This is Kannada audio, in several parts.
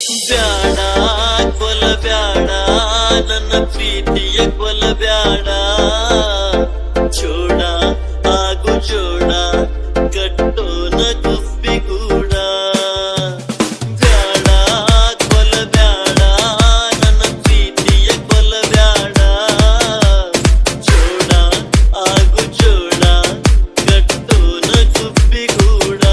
ಬ್ಯಾಡ ಕೊಲಬ್ಯಾಡ ನನ್ನ ಪ್ರೀತಿಯ ಕೊಲಬ್ಯಾಡ ಚೋಡ ಆಗು ಜೋಡ ಕಟ್ಟೋನ ಗುಬ್ಬಿಗೂಡ ಬ್ಯಾಡ ಕೊಲಬ್ಯಾಡ ನನ್ನ ಪ್ರೀತಿಯ ಕೊಲಬ್ಯಾಡ ಚೋಡ ಆಗು ಜೋಡ ಕಟ್ಟೋನ ಗುಬ್ಬಿಗೂಡ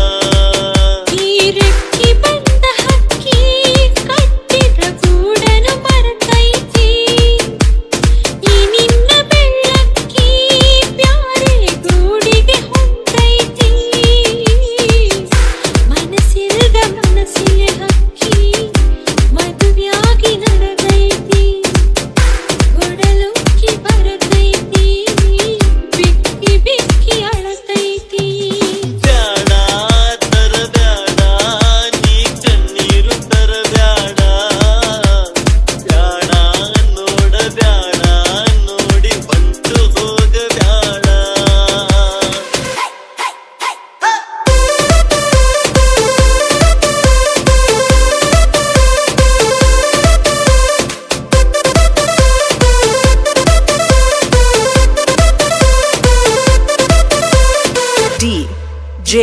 J.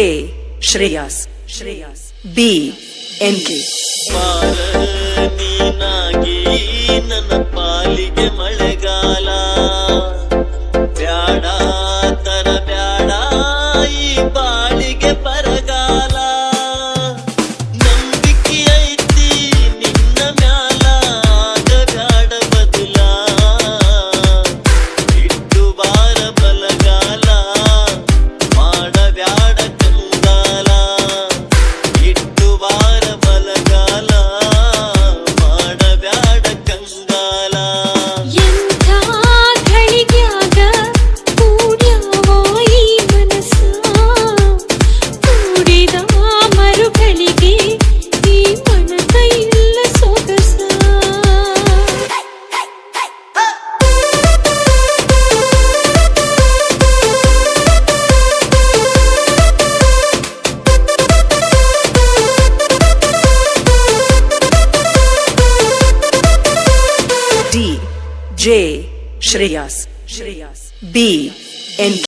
Shreyas B. NK ನೀನಾಗಿ ನನ್ನ ಪಾಲಿಗೆ ಮಳೆಗಾಲ ಬ್ಯಾಡ ತರ ಬ್ಯಾಡ ಈ ಬಾಳಿಗೆ ಬರಗಾಲ ನಂಬಿಕೆ ಐತಿ ನಿನ್ನ ಮ್ಯಾಲ ಬ್ಯಾಡ ಬದಲ ಇಟ್ಟು ಬಾರ ಬಲಗಾಲ ಮಾಡಬ್ಯಾಡ ಕಂಗಾಲ ಇಟ್ಟು ಬಾರ ಬಲಗಾಲ ಮಾಡಬ್ಯಾಡ ಕಂಗಾಲ ಎಂಥ ಘಳಿಗ್ಯಾಗ ಕೂಡ್ಯಾವೋ ಈ ಮನಸ ಕೂಡಿದ ಮರುಗಳಿಗೆ ಈ ಮನದ ಇಲ್ಲ ಸೊಗಸ D. J. Shreyas B. NK